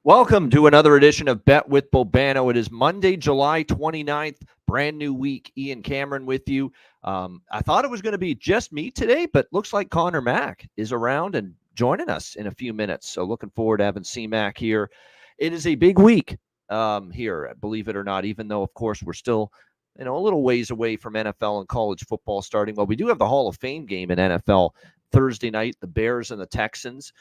Welcome to another edition of Bet with Bobano. It is Monday, July 29th, brand new week. Ian Cameron with you. I thought it was going to be just me today, but looks like Connor Mack is around and joining us in a few minutes. So looking forward to having C-Mac here. It is a big week here, believe it or not, even though, of course, we're still a little ways away from NFL and college football starting. Well, we do have the Hall of Fame game in NFL Thursday night, the Bears and the Texans.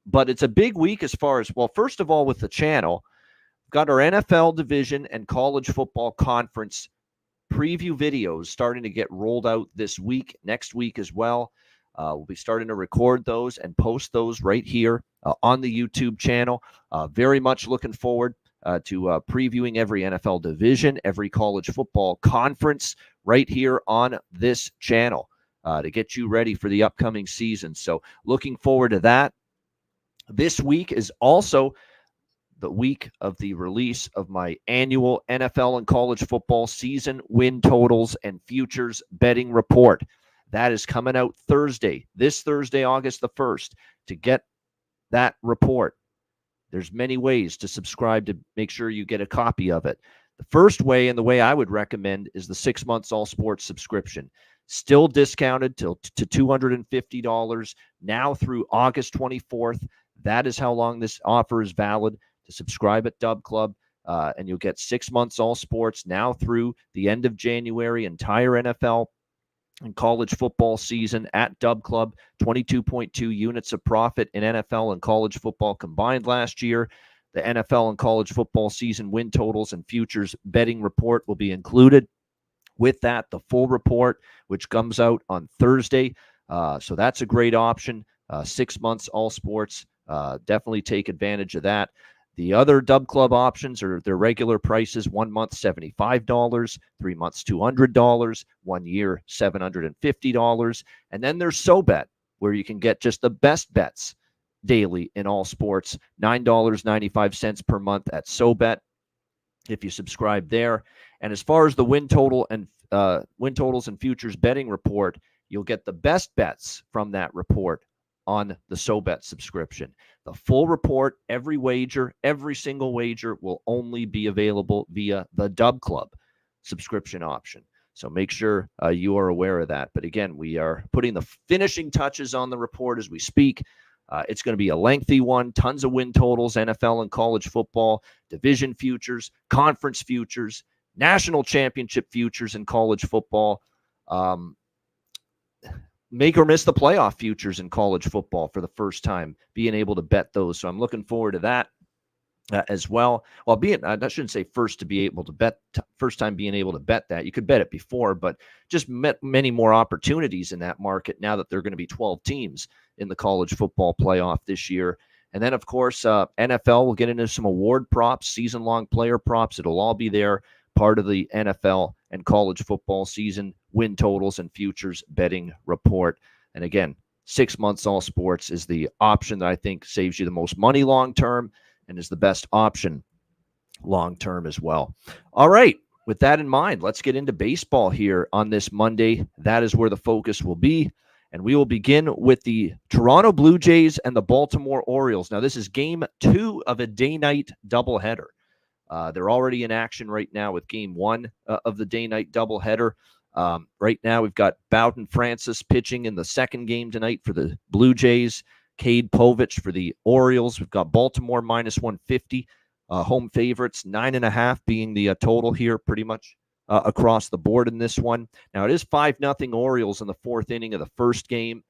But it's a big week as far as, well, first of all, with the channel, we've got our NFL division and college football conference preview videos starting to get rolled out this week, next week as well. We'll be starting to record those and post those right here on the YouTube channel. Very much looking forward to previewing every NFL division, every college football conference right here on this channel to get you ready for the upcoming season. So looking forward to that. This week is also the week of the release of my annual NFL and college football season win totals and futures betting report. That is coming out this Thursday, August the 1st. To get that report, there's many ways to subscribe to make sure you get a copy of it. The first way, and the way I would recommend, is the 6 months all sports subscription. Still discounted to $250 now through August 24th. That is how long this offer is valid. To subscribe at Dub Club, and you'll get 6 months all sports now through the end of January, entire NFL and college football season at Dub Club. 22.2 units of profit in NFL and college football combined last year. The NFL and college football season win totals and futures betting report will be included with that. The full report, which comes out on Thursday. So that's a great option. 6 months all sports. Definitely take advantage of that. The other Dub Club options are their regular prices: 1 month, $75, 3 months, $200, 1 year, $750. And then there's SoBet, where you can get just the best bets daily in all sports, $9.95 per month at SoBet if you subscribe there. And as far as the win totals and futures betting report, you'll get the best bets from that report on the SoBet subscription. The full report, every wager, every single wager will only be available via the Dub Club subscription option. So make sure you are aware of that. But again, we are putting the finishing touches on the report as we speak. It's going to be a lengthy one, tons of win totals, NFL and college football, division futures, conference futures, national championship futures in college football, make or miss the playoff futures in college football for the first time, being able to bet those. So I'm looking forward to that as well. Well, I shouldn't say first time being able to bet that. You could bet it before, but just many more opportunities in that market now that there are going to be 12 teams in the college football playoff this year. And then, of course, NFL will get into some award props, season-long player props. It'll all be there, part of the NFL and college football season win totals and futures betting report. And again, 6 months all sports is the option that I think saves you the most money long-term and is the best option long-term as well. All right, with that in mind, let's get into baseball here on this Monday. That is where the focus will be. And we will begin with the Toronto Blue Jays and the Baltimore Orioles. Now, this is game 2 of a day-night doubleheader. They're already in action right now with game 1 of the day-night doubleheader. Right now, we've got Bowden Francis pitching in the second game tonight for the Blue Jays. Cade Povich for the Orioles. We've got Baltimore minus 150. Home favorites, 9.5 being the total here pretty much across the board in this one. Now, it is 5-0 Orioles in the fourth inning of the first game.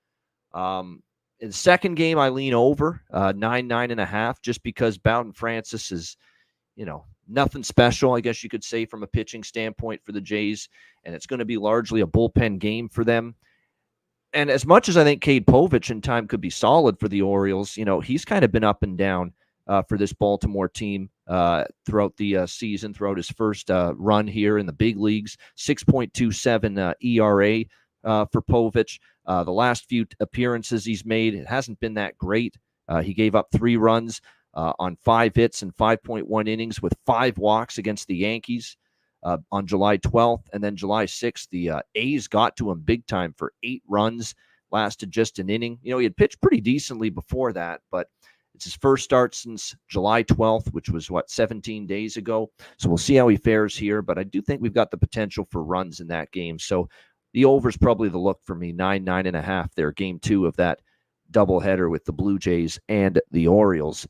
In the second game, I lean over 9.5 just because Bowden Francis is, nothing special, I guess you could say, from a pitching standpoint for the Jays, and it's going to be largely a bullpen game for them. And as much as I think Cade Povich in time could be solid for the Orioles, he's kind of been up and down for this Baltimore team throughout the season, throughout his first run here in the big leagues. 6.27 ERA for Povich. The last few appearances he's made, it hasn't been that great. He gave up 3 runs on 5 hits and 5.1 innings with 5 walks against the Yankees on July 12th. And then July 6th, the A's got to him big time for 8 runs, lasted just an inning. He had pitched pretty decently before that, but It's his first start since July 12th, which was, 17 days ago. So we'll see how he fares here. But I do think we've got the potential for runs in that game. So the over is probably the look for me, 9.5 there, game 2 of that doubleheader with the Blue Jays and the Orioles.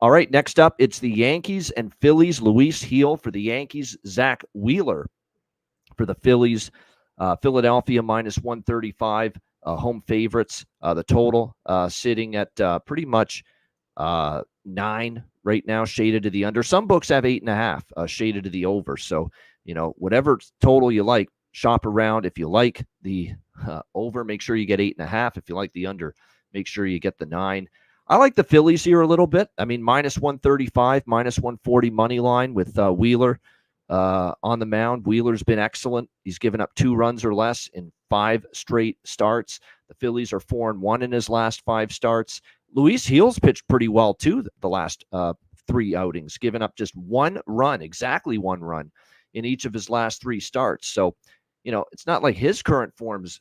All right, next up, it's the Yankees and Phillies. Luis Gil for the Yankees, Zach Wheeler for the Phillies. Philadelphia minus 135, home favorites. The total sitting at pretty much 9 right now, shaded to the under. Some books have 8.5, shaded to the over. So, whatever total you like, shop around. If you like the over, make sure you get 8.5. If you like the under, make sure you get the 9. I like the Phillies here a little bit. I mean, minus 135, minus 140 money line with Wheeler on the mound. Wheeler's been excellent. He's given up 2 runs or less in 5 straight starts. The Phillies are 4-1 in his last 5 starts. Luis Gil's pitched pretty well, too, the last 3 outings, giving up just 1 run, exactly 1 run in each of his last 3 starts. So, it's not like his current form's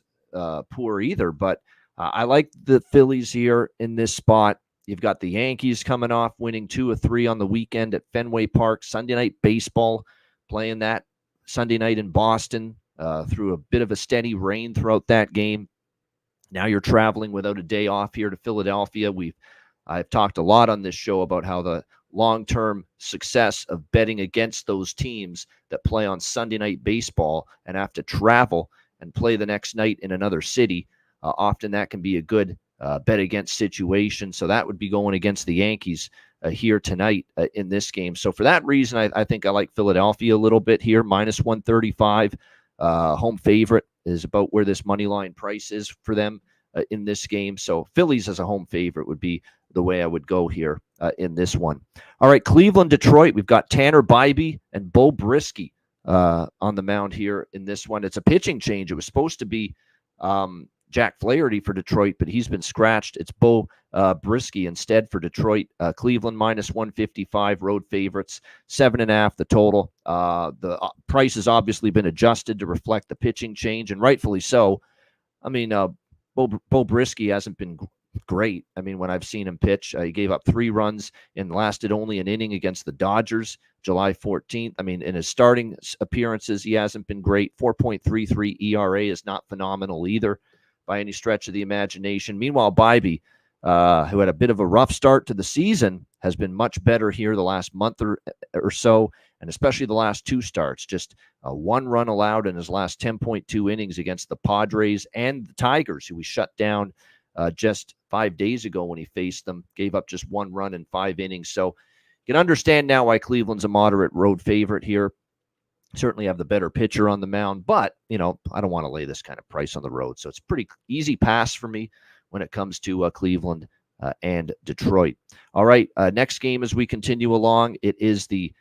poor either, but I like the Phillies here in this spot. You've got the Yankees coming off winning 2 of 3 on the weekend at Fenway Park. Sunday Night Baseball, playing that Sunday night in Boston through a bit of a steady rain throughout that game. Now you're traveling without a day off here to Philadelphia. I've talked a lot on this show about how the long-term success of betting against those teams that play on Sunday Night Baseball and have to travel and play the next night in another city. Often that can be a good bet against situation. So that would be going against the Yankees here tonight in this game. So for that reason, I think I like Philadelphia a little bit here, minus 135. Home favorite is about where this money line price is for them in this game. So Phillies as a home favorite would be the way I would go here in this one. All right, Cleveland, Detroit. We've got Tanner Bybee and Bo Brisky on the mound here in this one. It's a pitching change. It was supposed to be Jack Flaherty for Detroit, but he's been scratched. It's Bo Brisky instead for Detroit. Cleveland minus 155, road favorites, 7.5 the total. The price has obviously been adjusted to reflect the pitching change, and rightfully so. I mean, Bo Brisky hasn't been great. I mean, when I've seen him pitch, he gave up 3 runs and lasted only an inning against the Dodgers July 14th. I mean, in his starting appearances, he hasn't been great. 4.33 ERA is not phenomenal either by any stretch of the imagination. Meanwhile, Bybee, who had a bit of a rough start to the season, has been much better here the last month or so, and especially the last 2 starts. Just 1 run allowed in his last 10.2 innings against the Padres and the Tigers, who he shut down just 5 days ago when he faced them. Gave up just 1 run in 5 innings. So you can understand now why Cleveland's a moderate road favorite here. Certainly have the better pitcher on the mound, but, I don't want to lay this kind of price on the road. So it's a pretty easy pass for me when it comes to Cleveland and Detroit. All right, next game as we continue along, it is the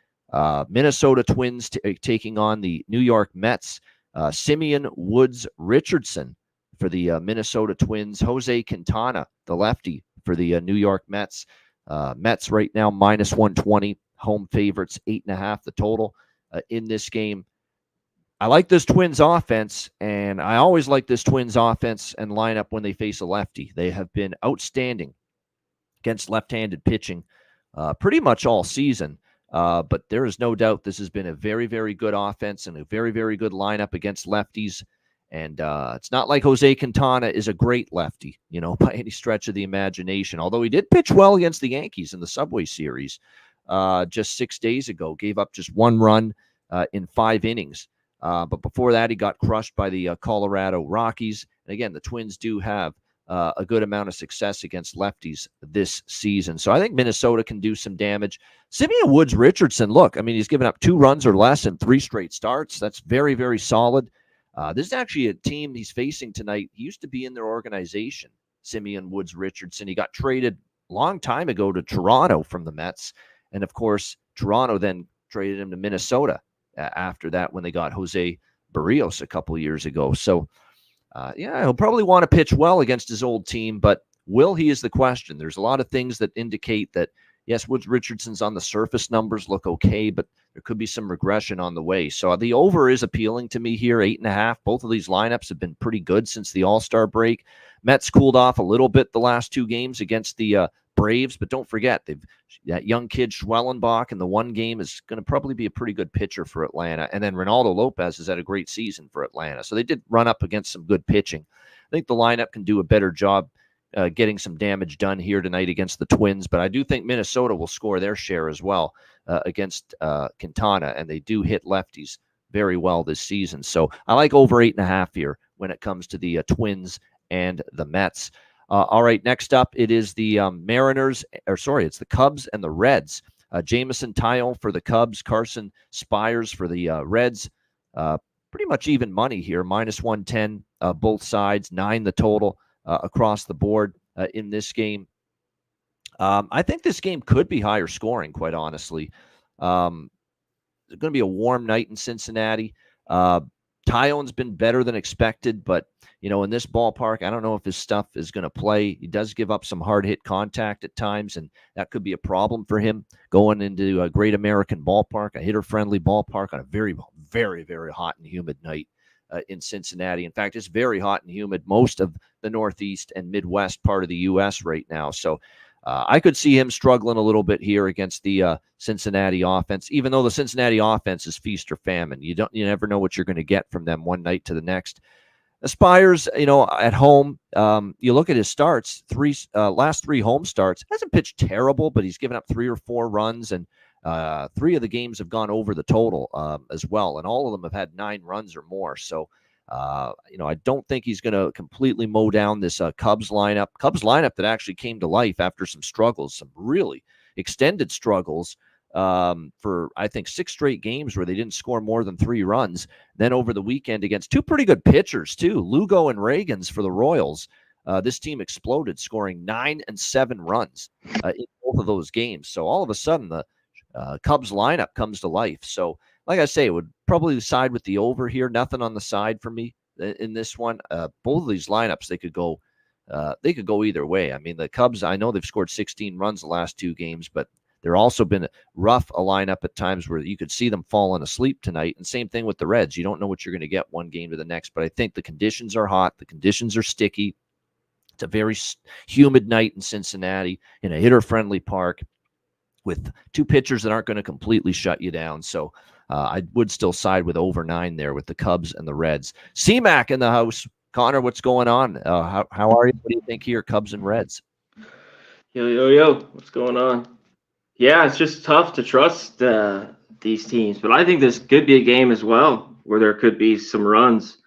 Minnesota Twins taking on the New York Mets. Simeon Woods Richardson for the Minnesota Twins. Jose Quintana, the lefty, for the New York Mets. Mets right now minus 120, home favorites, 8.5 the total. In this game, I like this Twins offense, and I always like this Twins offense and lineup when they face a lefty. They have been outstanding against left-handed pitching pretty much all season, but there is no doubt this has been a very, very good offense and a very, very good lineup against lefties, and it's not like Jose Quintana is a great lefty, by any stretch of the imagination, although he did pitch well against the Yankees in the Subway Series just 6 days ago, gave up just 1 run in 5 innings. But before that, he got crushed by the Colorado Rockies. And again, the Twins do have a good amount of success against lefties this season. So I think Minnesota can do some damage. Simeon Woods Richardson, look, I mean, he's given up 2 runs or less in 3 straight starts. That's very, very solid. This is actually a team he's facing tonight. He used to be in their organization, Simeon Woods Richardson. He got traded a long time ago to Toronto from the Mets. And, of course, Toronto then traded him to Minnesota after that when they got Jose Barrios a couple of years ago. So, he'll probably want to pitch well against his old team, but will he is the question. There's a lot of things that indicate that, yes, Woods Richardson's on the surface numbers look okay, but there could be some regression on the way. So the over is appealing to me here, 8.5. Both of these lineups have been pretty good since the All-Star break. Mets cooled off a little bit the last 2 games against the Braves, but don't forget that young kid Schwellenbach in the one game is going to probably be a pretty good pitcher for Atlanta. And then Ronaldo Lopez has had a great season for Atlanta. So they did run up against some good pitching. I think the lineup can do a better job getting some damage done here tonight against the Twins, but I do think Minnesota will score their share as well against Quintana, and they do hit lefties very well this season. So I like over 8.5 here when it comes to the Twins and the Mets. All right, next up, it is the it's the Cubs and the Reds. Jameson Taillon for the Cubs, Carson Spires for the Reds. Pretty much even money here, -110 both sides, 9 the total across the board in this game. I think this game could be higher scoring, quite honestly. It's going to be a warm night in Cincinnati. Taillon's been better than expected, but in this ballpark, I don't know if his stuff is going to play. He does give up some hard hit contact at times, and that could be a problem for him going into a Great American Ballpark, a hitter-friendly ballpark on a very, very, very hot and humid night in Cincinnati. In fact, it's very hot and humid most of the Northeast and Midwest part of the U.S. right now. So I could see him struggling a little bit here against the Cincinnati offense, even though the Cincinnati offense is feast or famine. You never know what you're going to get from them one night to the next. Spires, at home, you look at his starts, last 3 home starts, hasn't pitched terrible, but he's given up 3 or 4 runs, and 3 of the games have gone over the total as well, and all of them have had 9 runs or more. So, I don't think he's going to completely mow down this Cubs lineup that actually came to life after some struggles, some really extended struggles for, I think, 6 straight games where they didn't score more than 3 runs. Then over the weekend against 2 pretty good pitchers, too, Lugo and Reagans for the Royals. This team exploded, scoring 9 and 7 runs in both of those games. So all of a sudden, the Cubs lineup comes to life. So, like I say, it would probably side with the over here. Nothing on the side for me in this one. Both of these lineups, they could go either way. I mean, the Cubs, I know they've scored 16 runs the last 2 games, but they're also been rough a lineup at times where you could see them falling asleep tonight. And same thing with the Reds. You don't know what you're going to get one game to the next, but I think the conditions are hot. The conditions are sticky. It's a very humid night in Cincinnati in a hitter-friendly park with 2 pitchers that aren't going to completely shut you down. So I would still side with over 9 there with the Cubs and the Reds. C-Mac in the house. Connor, what's going on? How are you? What do you think here, Cubs and Reds? Yo. What's going on? Yeah, it's just tough to trust these teams. But I think this could be a game as well where there could be some runs,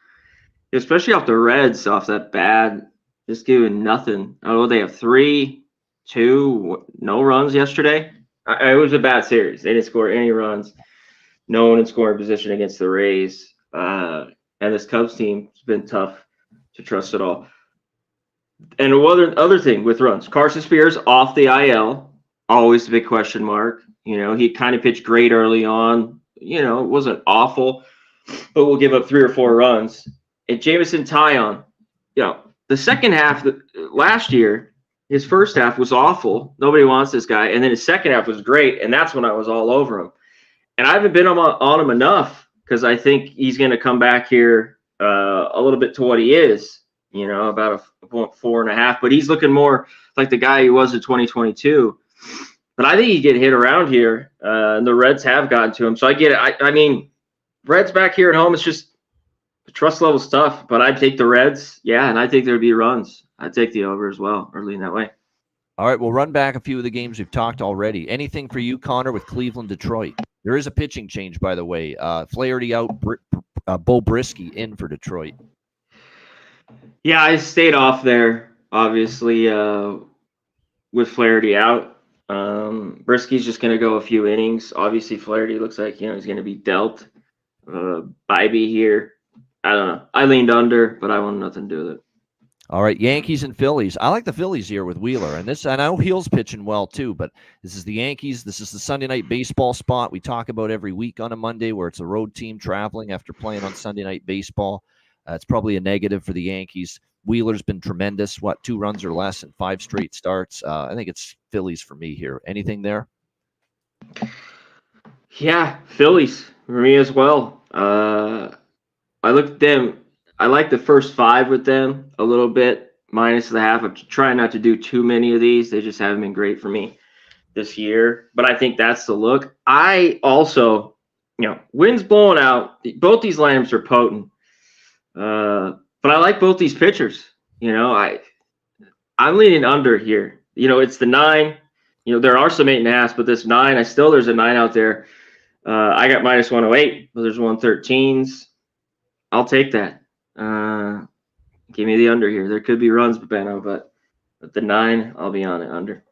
especially off the Reds, off that bad, just giving nothing. I know they have 3, 2, no runs yesterday. It was a bad series. They didn't score any runs. No one in scoring position against the Rays. And this Cubs team has been tough to trust at all. And other thing with runs, Carson Spears off the IL, always a big question mark. He kind of pitched great early on. It wasn't awful, but we'll give up 3 or 4 runs. And Jameson Taillon, the second half last year, his first half was awful. Nobody wants this guy. And then his second half was great, and that's when I was all over him. And I haven't been on him enough because I think he's going to come back here a little bit to what he is, about a 4.5. But he's looking more like the guy he was in 2022. But I think he get hit around here, and the Reds have gotten to him. So I get it. I mean, Reds back here at home, it's just the trust level's tough. But I'd take the Reds, and I think there'd be runs. I'd take the over as well, or lean that way. All right, we'll run back a few of the games we've talked already. Anything for you, Connor, with Cleveland, Detroit? There is a pitching change, by the way. Flaherty out, Bo Brisky in for Detroit. Yeah, I stayed off there, obviously, with Flaherty out. Brisky's just going to go a few innings. Obviously, Flaherty looks like he's going to be dealt. Bybee here. I don't know. I leaned under, but I want nothing to do with it. All right, Yankees and Phillies. I like the Phillies here with Wheeler. And I know Heel's pitching well too, but this is the Yankees. This is the Sunday night baseball spot we talk about every week on a Monday where it's a road team traveling after playing on Sunday night baseball. It's probably a negative for the Yankees. Wheeler's been tremendous. 2 runs or less in 5 straight starts. I think it's Phillies for me here. Anything there? Yeah, Phillies for me as well. I looked at them. I like the first 5 with them a little bit minus the half. I'm trying not to do too many of these. They just haven't been great for me this year. But I think that's the look. I also, wind's blowing out. Both these lineups are potent. But I like both these pitchers. I'm leaning under here. It's the 9. There are some 8.5s, but this 9, there's a 9 out there. I got minus 108, but there's 113s. I'll take that. Give me the under here. There could be runs, Bobano, but at the 9, I'll be on it under.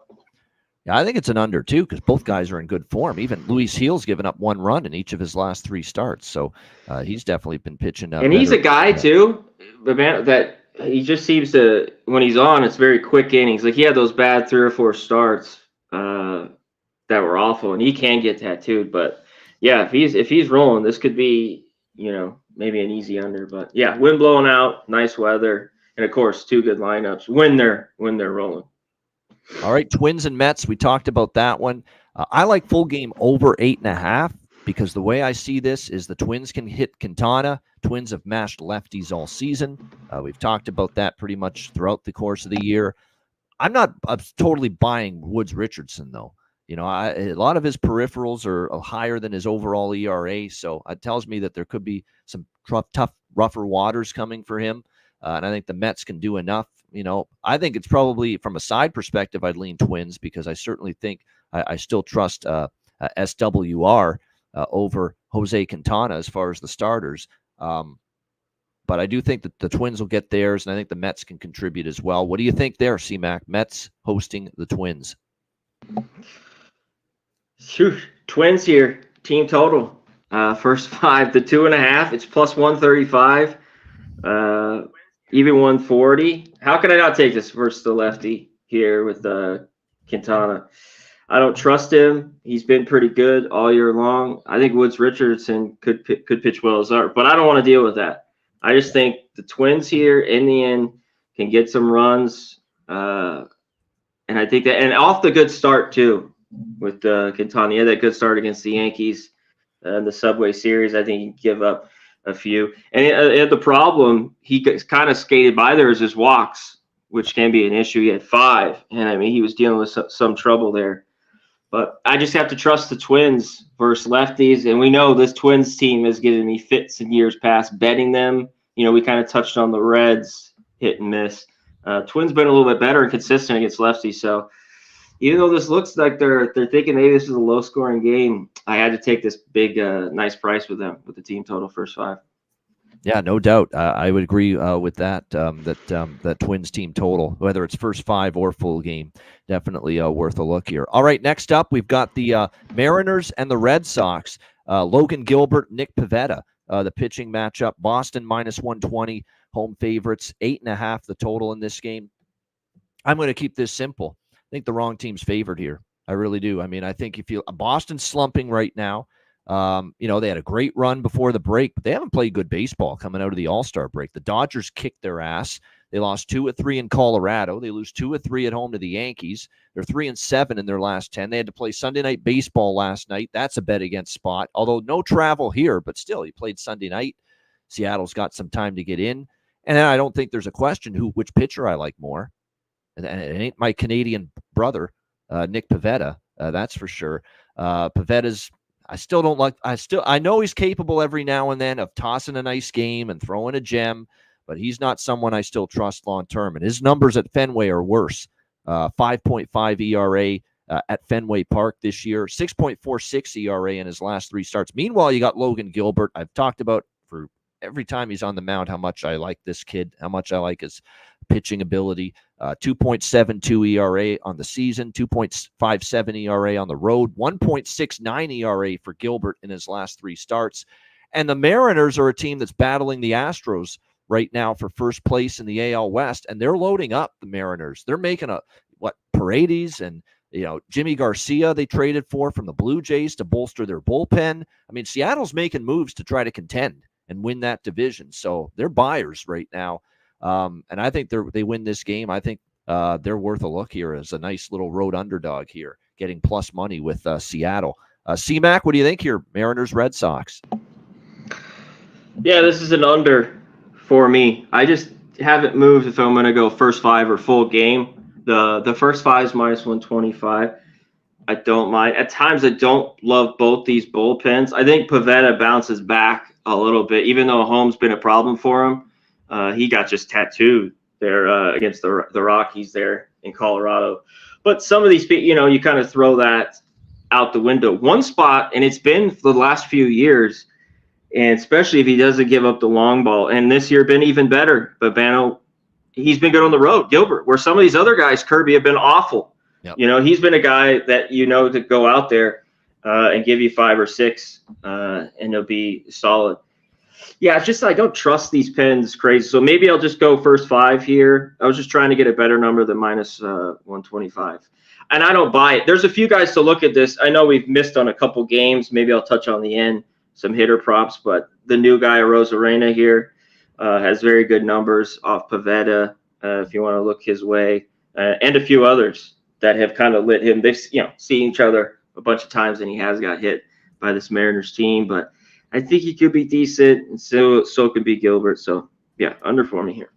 Yeah, I think it's an under too because both guys are in good form. Even Luis Gil's given up 1 run in each of his last 3 starts, so he's definitely been pitching. And he's a guy too, Bobano, that he just seems to, when he's on, it's very quick innings. Like he had those bad 3 or 4 starts that were awful, and he can get tattooed. But yeah, if he's rolling, this could be maybe an easy under. But yeah, wind blowing out, nice weather, and of course 2 good lineups when they're rolling. All right, Twins and Mets. We talked about that one. I like full game over 8.5 because the way I see this is the Twins can hit Quintana. Twins have mashed lefties all season. We've talked about that pretty much throughout the course of the year. I'm totally buying Woods Richardson, though. A lot of his peripherals are higher than his overall ERA, so it tells me that there could be some tough, rougher waters coming for him. And I think the Mets can do enough. I think it's probably from a side perspective, I'd lean Twins because I certainly think I still trust SWR over Jose Quintana as far as the starters. But I do think that the Twins will get theirs, and I think the Mets can contribute as well. What do you think there, C-Mac? Mets hosting the Twins. Twins here, team total. First 5, the 2.5. It's plus 135. Even 140. How can I not take this versus the lefty here with Quintana? I don't trust him. He's been pretty good all year long. I think Woods Richardson could pitch well as art, but I don't want to deal with that. I just think the Twins here in the end can get some runs, and I think that, and off the good start too with Quintana. He had that good start against the Yankees in the Subway Series. I think he can give up a few. And the problem, he kind of skated by there is his walks, which can be an issue. He had 5, and I mean, he was dealing with some trouble there. But I just have to trust the Twins versus lefties, and we know this Twins team has given me fits in years past betting them. We kind of touched on the Reds, hit and miss. Twins been a little bit better and consistent against lefties, so even though this looks like they're thinking maybe this is a low-scoring game, I had to take this big, nice price with them with the team total first 5. Yeah, no doubt. I would agree with that. That Twins team total, whether it's first 5 or full game, definitely worth a look here. All right, next up we've got the Mariners and the Red Sox. Logan Gilbert, Nick Pivetta, the pitching matchup. Boston minus 120, home favorites, 8.5 the total in this game. I'm going to keep this simple. I think the wrong team's favored here. I really do. I mean, I think Boston's slumping right now. They had a great run before the break, but they haven't played good baseball coming out of the All-Star break. The Dodgers kicked their ass. They lost 2 of 3 in Colorado. They lose 2 of 3 at home to the Yankees. They're 3-7 in their last 10. They had to play Sunday Night Baseball last night. That's a bet against spot, although no travel here, but still, he played Sunday night. Seattle's got some time to get in. And then I don't think there's a question which pitcher I like more. And it ain't my Canadian brother, Nick Pivetta, that's for sure. Pivetta's, I know he's capable every now and then of tossing a nice game and throwing a gem, but he's not someone I still trust long term. And his numbers at Fenway are worse. 5.5 ERA at Fenway Park this year, 6.46 ERA in his last 3 starts. Meanwhile, you got Logan Gilbert. I've talked about for every time he's on the mound how much I like this kid, how much I like his pitching ability. 2.72 ERA on the season, 2.57 ERA on the road, 1.69 ERA for Gilbert in his last 3 starts. And the Mariners are a team that's battling the Astros right now for first place in the AL West, and they're loading up the Mariners. They're making Paredes and Jimmy Garcia they traded for from the Blue Jays to bolster their bullpen. I mean, Seattle's making moves to try to contend and win that division. So they're buyers right now. And I think they win this game. I think they're worth a look here as a nice little road underdog here, getting plus money with Seattle. C-Mac, what do you think here? Mariners, Red Sox. Yeah, this is an under for me. I just haven't moved if I'm going to go first five or full game. The first five is minus 125. I don't mind. At times, I don't love both these bullpens. I think Pavetta bounces back a little bit, even though home's been a problem for him. He got just tattooed there against the Rockies there in Colorado. But some of these, you kind of throw that out the window. One spot, and it's been for the last few years, and especially if he doesn't give up the long ball. And this year been even better. Bobano, he's been good on the road. Gilbert, where some of these other guys, Kirby, have been awful. Yep. He's been a guy that to go out there and give you 5 or 6, and he'll be solid. Yeah, it's just I don't trust these pens crazy. So maybe I'll just go first 5 here. I was just trying to get a better number than minus 125. And I don't buy it. There's a few guys to look at this. I know we've missed on a couple games. Maybe I'll touch on the end, some hitter props. But the new guy, Rosarena here, has very good numbers off Pavetta, if you want to look his way, and a few others that have kind of lit him. They've seen each other a bunch of times, and he has got hit by this Mariners team. But I think he could be decent, and so could be Gilbert. So, yeah, under for me here.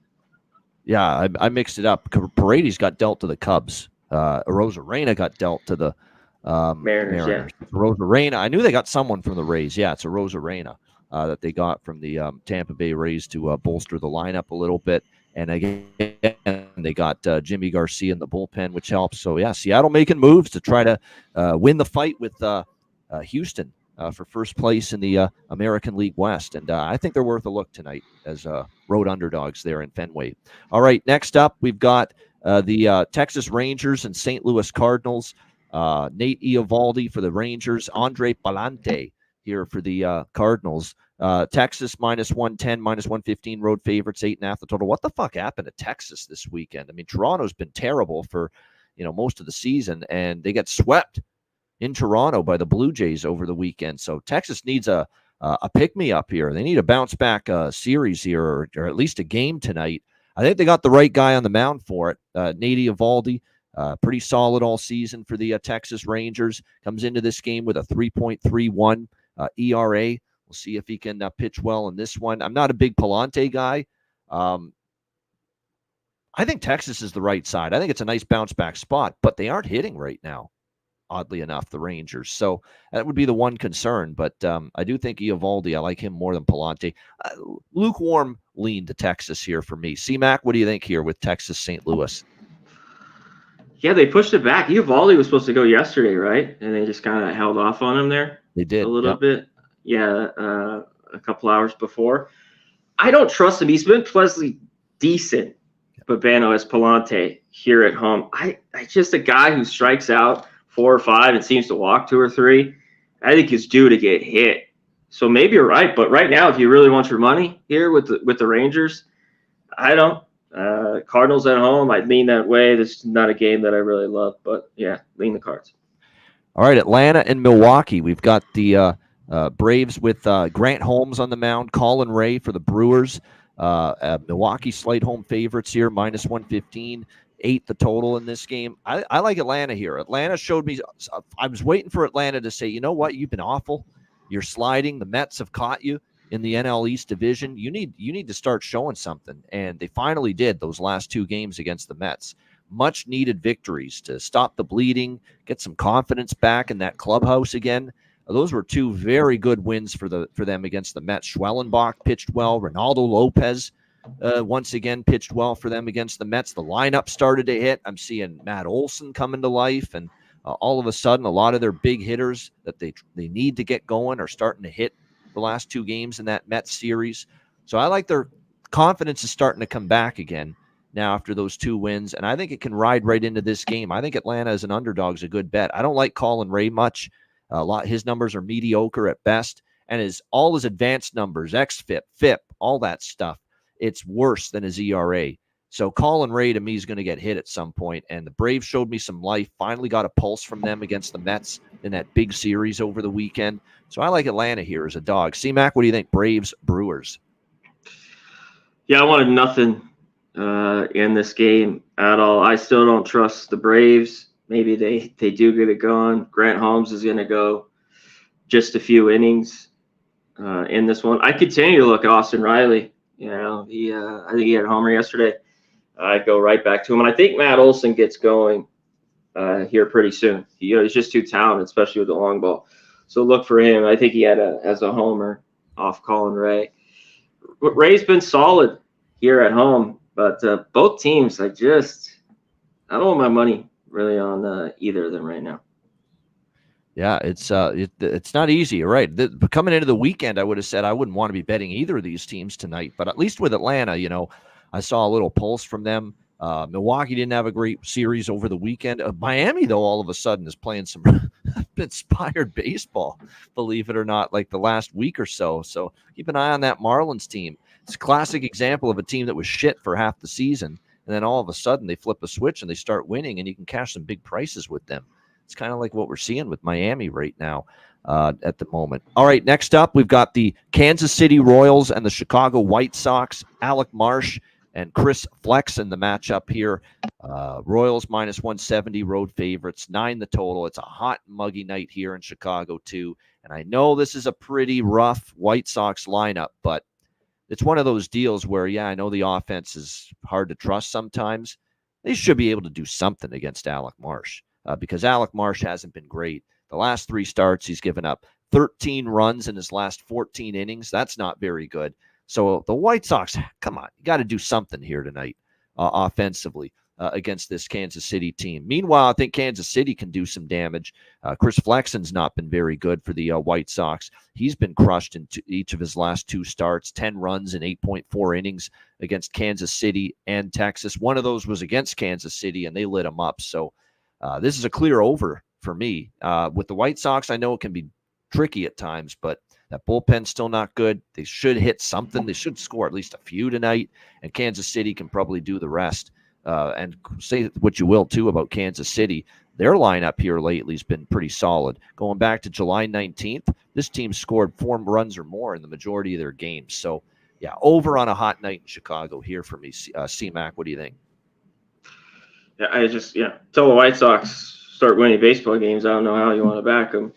Yeah, I mixed it up. Paredes got dealt to the Cubs. Rosarena got dealt to the Mariners. Yeah. Rosarena, I knew they got someone from the Rays. Yeah, it's a Rosarena that they got from the Tampa Bay Rays to bolster the lineup a little bit. And again, they got Jimmy Garcia in the bullpen, which helps. So, yeah, Seattle making moves to try to win the fight with Houston for first place in the American League West. And I think they're worth a look tonight as road underdogs there in Fenway. All right, next up, we've got the Texas Rangers and St. Louis Cardinals. Nate Eovaldi for the Rangers. Andre Palante here for the Cardinals. Texas minus 110, minus 115 road favorites, 8.5 the total. What the fuck happened to Texas this weekend? I mean, Toronto's been terrible for most of the season, and they get swept in Toronto by the Blue Jays over the weekend. So Texas needs a pick-me-up here. They need a bounce-back series here, or at least a game tonight. I think they got the right guy on the mound for it. Nate Eovaldi, pretty solid all season for the Texas Rangers. Comes into this game with a 3.31 ERA. We'll see if he can pitch well in this one. I'm not a big Palante guy. I think Texas is the right side. I think it's a nice bounce-back spot, but they aren't hitting right now, oddly enough, the Rangers. So that would be the one concern. But I do think Eovaldi, I like him more than Palante. Lukewarm lean to Texas here for me. C-Mac, what do you think here with Texas St. Louis? Yeah, they pushed it back. Eovaldi was supposed to go yesterday, right? And they just kind of held off on him there. They did. A little bit. Yeah, a couple hours before. I don't trust him. He's been pleasantly decent, Bobano as Palante here at home. I just a guy who strikes out 4 or 5 and seems to walk 2 or 3. I think he's due to get hit. So maybe you're right, but right now, if you really want your money here with the Rangers, I don't. Cardinals at home, I'd lean that way. This is not a game that I really love, but yeah, lean the Cards. All right, Atlanta and Milwaukee. We've got the Braves with Grant Holmes on the mound, Colin Ray for the Brewers. Milwaukee slight home favorites here, minus 115. 8 the total in this game. I like Atlanta here. Atlanta showed me. I was waiting for Atlanta to say, you know what, you've been awful. You're sliding. The Mets have caught you in the NL East division. You need to start showing something. And they finally did those last 2 games against the Mets. Much needed victories to stop the bleeding, get some confidence back in that clubhouse again. Those were 2 very good wins for them against the Mets. Schwellenbach pitched well. Ronaldo Lopez once again pitched well for them against the Mets. The lineup started to hit. I'm seeing Matt Olson coming to life, and all of a sudden, a lot of their big hitters that they need to get going are starting to hit the last 2 games in that Mets series. So I like their confidence is starting to come back again now after those 2 wins, and I think it can ride right into this game. I think Atlanta as an underdog is a good bet. I don't like Colin Ray much. His numbers are mediocre at best, and all his advanced numbers, xFIP, FIP, all that stuff, it's worse than his ERA. So Colin Ray, to me, is going to get hit at some point, and the Braves showed me some life, finally got a pulse from them against the Mets in that big series over the weekend. So I like Atlanta here as a dog. C-Mac, what do you think? Braves, Brewers? Yeah, I wanted nothing in this game at all. I still don't trust the Braves. Maybe they do get it going. Grant Holmes is going to go just a few innings in this one. I continue to look at Austin Riley I think he had a homer yesterday. I'd go right back to him, and I think Matt Olson gets going here pretty soon. He's just too talented, especially with the long ball. So look for him. I think he had as a homer off Colin Ray. Ray's been solid here at home, but both teams, I don't want my money really on either of them right now. Yeah, it's not easy. You're right. Coming into the weekend, I would have said I wouldn't want to be betting either of these teams tonight. But at least with Atlanta, I saw a little pulse from them. Milwaukee didn't have a great series over the weekend. Miami, though, all of a sudden is playing some inspired baseball, believe it or not, like the last week or so. So keep an eye on that Marlins team. It's a classic example of a team that was shit for half the season, and then all of a sudden they flip a switch and they start winning, and you can cash some big prices with them. It's kind of like what we're seeing with Miami right now at the moment. All right, next up, we've got the Kansas City Royals and the Chicago White Sox. Alec Marsh and Chris Flex in the matchup here. Royals minus 170, road favorites, 9 the total. It's a hot, muggy night here in Chicago, too. And I know this is a pretty rough White Sox lineup, but it's one of those deals where, I know the offense is hard to trust sometimes. They should be able to do something against Alec Marsh. Because Alec Marsh hasn't been great. The last 3 starts, he's given up 13 runs in his last 14 innings. That's not very good. So the White Sox, come on, you got to do something here tonight offensively against this Kansas City team. Meanwhile, I think Kansas City can do some damage. Chris Flexen's not been very good for the White Sox. He's been crushed in each of his last 2 starts, 10 runs in 8.4 innings against Kansas City and Texas. One of those was against Kansas City, and they lit him up. So this is a clear over for me. With the White Sox, I know it can be tricky at times, but that bullpen's still not good. They should hit something. They should score at least a few tonight, and Kansas City can probably do the rest. And say what you will, too, about Kansas City. Their lineup here lately has been pretty solid. Going back to July 19th, this team scored 4 runs or more in the majority of their games. So, over on a hot night in Chicago here for me. C-Mac, what do you think? Yeah, tell the White Sox start winning baseball games. I don't know how you want to back them.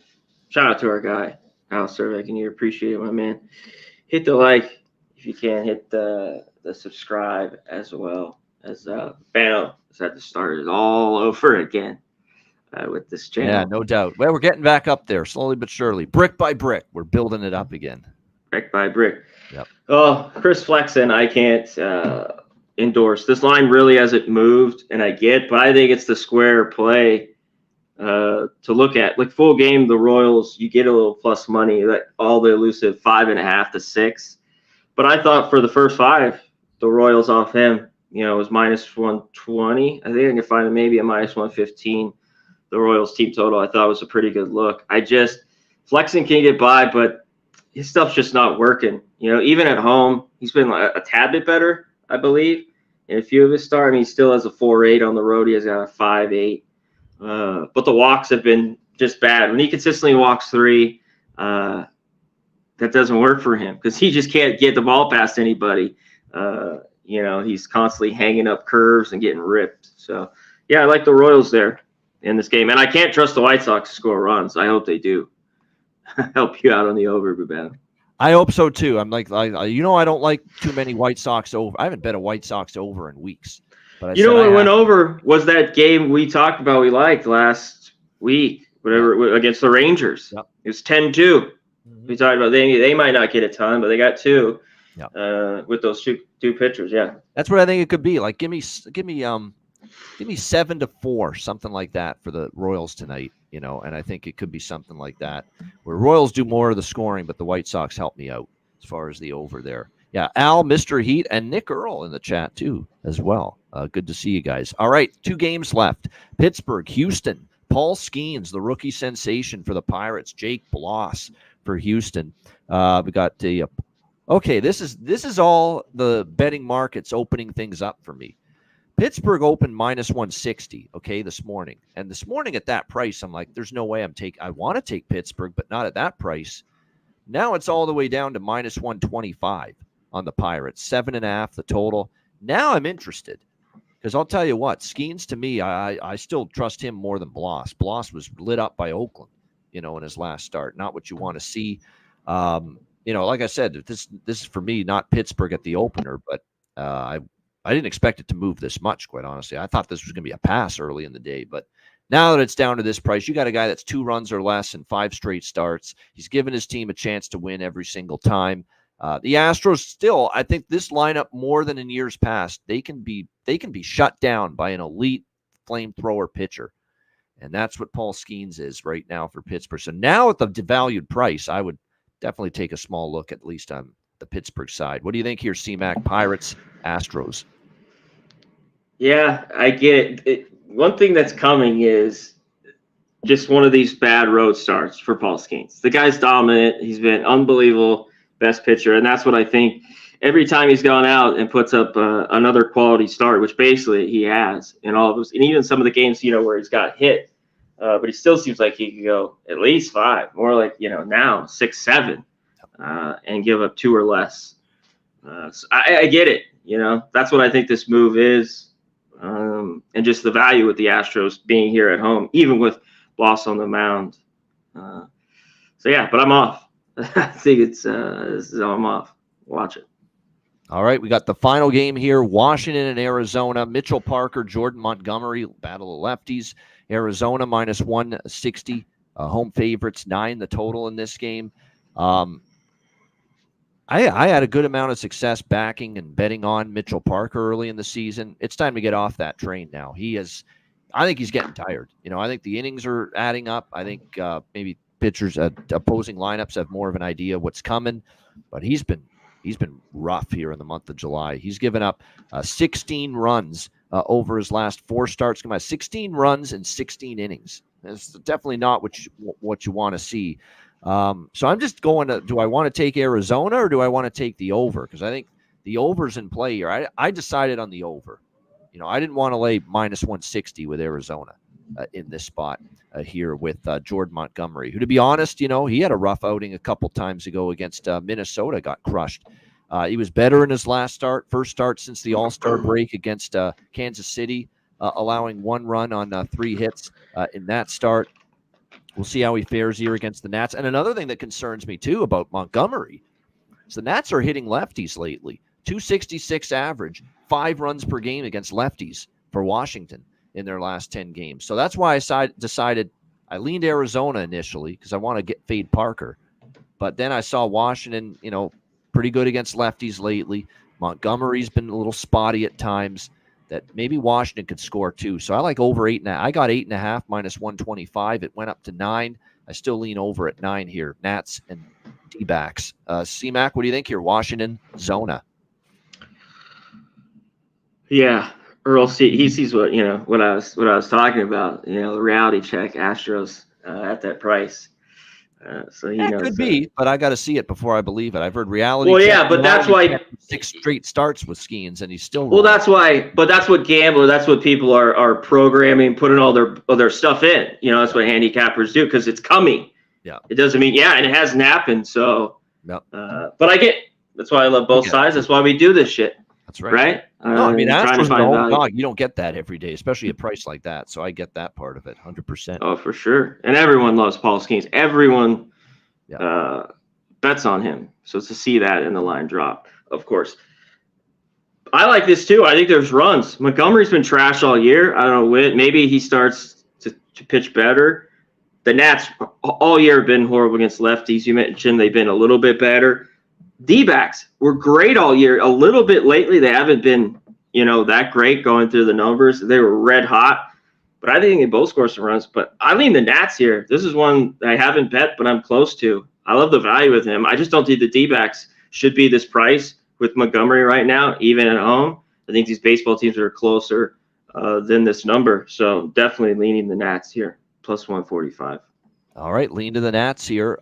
Shout out to our guy, Al Cervec, and you appreciate it, my man. Hit the like if you can. Hit the subscribe as well as Bobano is at the start. Is all over again with this channel. Yeah, no doubt. Well, we're getting back up there slowly but surely, brick by brick. We're building it up again. Brick by brick. Yep. Oh, Chris Flexen, I can't endorse. This line really hasn't moved, and I get, but I think it's the square play to look at. Like full game, the Royals, you get a little plus money, like all the elusive 5.5 to 6. But I thought for the first 5, the Royals off him, was minus 120. I think I can find it maybe a minus 115. The Royals team total, I thought was a pretty good look. Flexen can get by, but his stuff's just not working. Even at home, he's been a tad bit better, I believe. In a few of his starts, he still has a 4.8 on the road. He has got a 5.8. But the walks have been just bad. When he consistently walks 3, that doesn't work for him because he just can't get the ball past anybody. He's constantly hanging up curves and getting ripped. So, I like the Royals there in this game. And I can't trust the White Sox to score runs. I hope they do. Help you out on the over, Bobano. I hope so, too. I'm like, I don't like too many White Sox over. I haven't bet a White Sox over in weeks. But what went over was that game we talked about we liked last week, against the Rangers. Yep. It was 10-2. Mm-hmm. We talked about they might not get a ton, but they got 2 with those two pitchers. Yeah. That's what I think it could be. Like, give me 7-4, something like that for the Royals tonight, and I think it could be something like that where Royals do more of the scoring, but the White Sox help me out as far as the over there. Yeah, Al, Mr. Heat, and Nick Earl in the chat, too, as well. Good to see you guys. All right, 2 games left. Pittsburgh, Houston. Paul Skeens, the rookie sensation for the Pirates. Jake Bloss for Houston. We got the okay, this is all the betting markets opening things up for me. Pittsburgh opened minus 160, this morning. And this morning at that price, I'm like, there's no way I want to take Pittsburgh, but not at that price. Now it's all the way down to minus 125 on the Pirates, 7.5 the total. Now I'm interested because I'll tell you what, Skeens to me, I still trust him more than Bloss. Bloss was lit up by Oakland, in his last start. Not what you want to see. like I said, this is for me not Pittsburgh at the opener, but I didn't expect it to move this much, quite honestly. I thought this was going to be a pass early in the day, but now that it's down to this price, you got a guy that's 2 runs or less in 5 straight starts. He's given his team a chance to win every single time. The Astros still, I think this lineup more than in years past, they can be shut down by an elite flamethrower pitcher. And that's what Paul Skeens is right now for Pittsburgh. So now at the devalued price, I would definitely take a small look at least on the Pittsburgh side. What do you think here, CMAC? Pirates, Astros? Yeah, I get it. One thing that's coming is just one of these bad road starts for Paul Skeens. The guy's dominant. He's been unbelievable, best pitcher. And that's what I think every time he's gone out and puts up another quality start, which basically he has in all of those. And even some of the games, where he's got hit, but he still seems like he could go at least 5, more like, now 6, 7, and give up 2 or less. So I get it. That's what I think this move is. And just the value with the Astros being here at home, even with loss on the mound. So yeah, but I'm off. I think I'm off. Watch it. All right, we got the final game here, Washington and Arizona. Mitchell Parker, Jordan Montgomery, battle of lefties. Arizona minus 160. Home favorites, 9 the total in this game. I had a good amount of success backing and betting on Mitchell Parker early in the season. It's time to get off that train now. I think he's getting tired. I think the innings are adding up. I think maybe pitchers, opposing lineups have more of an idea of what's coming, but he's been rough here in the month of July. He's given up 16 runs over his last 4 starts. 16 runs in 16 innings. That's definitely not what you want to see. So I'm just going to, do I want to take Arizona or do I want to take the over? Because I think the over's in play here. I decided on the over. I didn't want to lay minus 160 with Arizona in this spot here with Jordan Montgomery, who, to be honest, he had a rough outing a couple times ago against Minnesota, got crushed. He was better in his first start since the All-Star break against Kansas City, allowing 1 run on 3 hits in that start. We'll see how he fares here against the Nats. And another thing that concerns me, too, about Montgomery is the Nats are hitting lefties lately. 266 average, 5 runs per game against lefties for Washington in their last 10 games. So that's why I decided I leaned Arizona initially because I want to fade Parker. But then I saw Washington, pretty good against lefties lately. Montgomery's been a little spotty at times. That maybe Washington could score too. So I like over 8.5. I got 8.5 minus 125. It went up to 9. I still lean over at 9 here. Nats and D-backs. CMAC, what do you think here? Washington, Zona. Yeah, Earl, he sees what I was talking about. The reality check, Astros at that price. So he knows. Could be, but I got to see it before I believe it. I've heard reality. Well, yeah, but that's why 6 straight starts with Skeens, and he's still. Well, that's why. But that's what that's what people are programming, putting all their stuff in. That's what handicappers do because it's coming. Yeah. It doesn't mean and it hasn't happened. So. Yep. But I get. That's why I love both sides. That's why we do this shit. That's right. Right. No, I mean Astros the whole dog. You don't get that every day, especially a price like that. So I get that part of it, 100%. Oh, for sure. And everyone loves Paul Skeens. Everyone. Bets on him. So to see that in the line drop, of course. I like this too. I think there's runs. Montgomery's been trash all year. I don't know. Maybe he starts to pitch better. The Nats all year have been horrible against lefties. You mentioned they've been a little bit better. D-backs were great all year. A little bit lately, they haven't been, that great going through the numbers. They were red hot. But I think they both score some runs. But I lean the Nats here. This is one I haven't bet, but I'm close to. I love the value with him. I just don't think the D-backs should be this price with Montgomery right now, even at home. I think these baseball teams are closer than this number. So definitely leaning the Nats here, plus 145. All right, lean to the Nats here.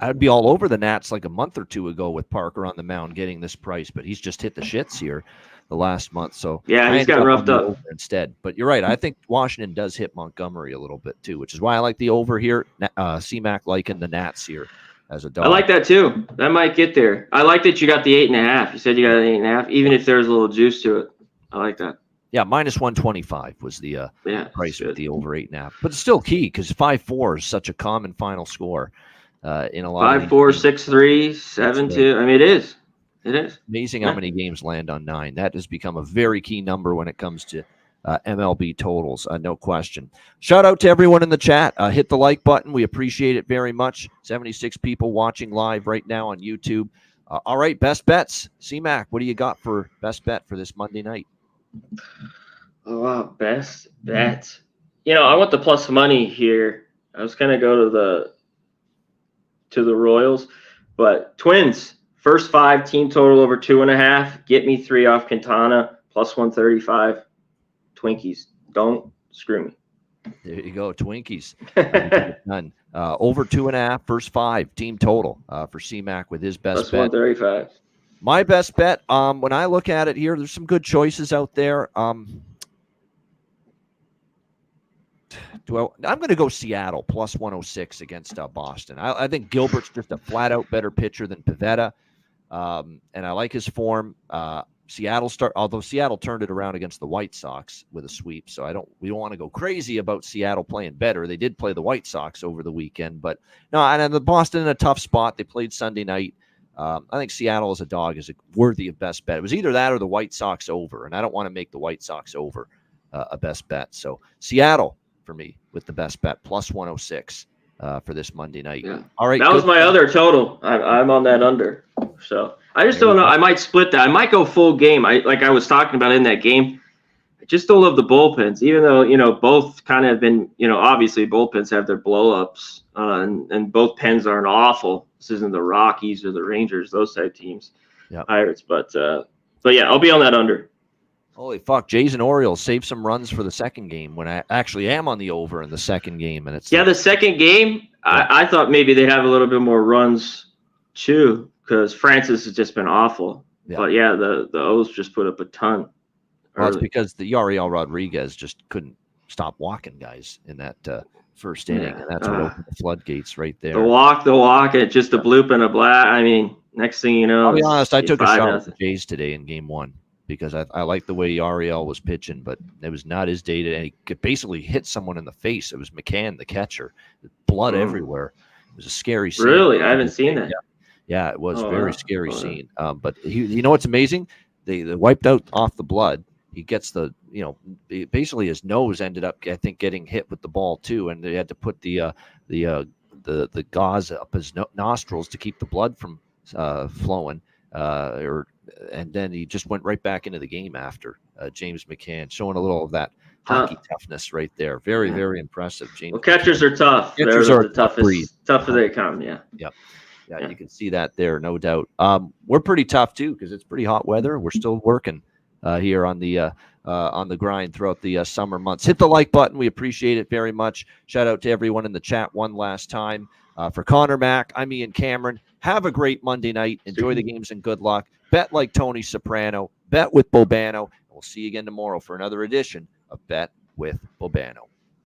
I'd be all over the Nats like a month or 2 ago with Parker on the mound getting this price, but he's just hit the shits here the last month. So yeah, he's got roughed up instead. But you're right. I think Washington does hit Montgomery a little bit too, which is why I like the over here. CMAC liking the Nats here as a dog. I like that too. That might get there. I like that you got the 8.5. You said you got an 8.5, even if there's a little juice to it. I like that. Yeah, minus 125 was the price with the over 8.5. But it's still key because 5-4 is such a common final score. in a lot of 5-4, these 6-3, 7-2. I mean, it is. It is amazing how many games land on 9. That has become a very key number when it comes to MLB totals, no question. Shout out to everyone in the chat. Hit the like button. We appreciate it very much. 76 people watching live right now on YouTube. All right, best bets. C-Mac, what do you got for best bet for this Monday night? Oh, wow, best bet. I want the plus money here. I was going to go to the Royals, but Twins, first 5, team total over 2.5. Get me 3 off Quintana, plus 135. Twinkies, don't screw me. There you go, Twinkies. Done. Over 2.5, first 5, team total for C-Mac with his best plus bet. 135. My best bet, when I look at it here, there's some good choices out there. I'm going to go Seattle, plus 106 against Boston. I think Gilbert's just a flat-out better pitcher than Pivetta, and I like his form. Although Seattle turned it around against the White Sox with a sweep, so we don't want to go crazy about Seattle playing better. They did play the White Sox over the weekend, but no, and the Boston in a tough spot. They played Sunday night. I think Seattle as a dog is worthy of best bet. It was either that or the White Sox over, and I don't want to make the White Sox over a best bet. So Seattle for me with the best bet, plus 106 for this Monday night. Yeah. All right, that was my other total. I'm on that under. So I just don't know. I might split that. I might go full game. Like I was talking about in that game. I just don't love the bullpens, even though both kind of have been obviously bullpens have their blow-ups, and both pens aren't awful. This isn't the Rockies or the Rangers, those type teams, Pirates. But yeah, I'll be on that under. Holy fuck, Jays and Orioles saved some runs for the second game when I actually am on the over in the second game, and it's the second game. Yeah. I thought maybe they'd have a little bit more runs too, because Francis has just been awful. Yeah. But yeah, the O's just put up a ton. Well, it's because the Yariel Rodriguez just couldn't stop walking guys in that first inning, and that's what opened the floodgates right there. The walk, and just a bloop and a blast. I mean, next thing you know, I'll be honest, I took a shot at the Jays today in game 1 because I like the way Yariel was pitching, but it was not his day, and he could basically hit someone in the face. It was McCann, the catcher, blood everywhere. It was a scary scene. Really, I haven't seen that. Yeah, it was a very scary scene. But you know what's amazing? They wiped out off the blood. He gets basically his nose ended up, I think, getting hit with the ball too, and they had to put the gauze up his nostrils to keep the blood from flowing. And then he just went right back into the game after. James McCann showing a little of that hockey toughness right there. Very, very impressive. James. Well, catchers are tough. Catchers are the toughest. Tougher they come. Yeah. Yep. Yeah, you can see that there, no doubt. We're pretty tough too because it's pretty hot weather. We're still working here on the grind throughout the summer months. Hit the like button. We appreciate it very much. Shout out to everyone in the chat one last time. For Connor Mack, I'm Ian Cameron. Have a great Monday night. Enjoy the games and good luck. Bet like Tony Soprano. Bet with Bobano. We'll see you again tomorrow for another edition of Bet with Bobano.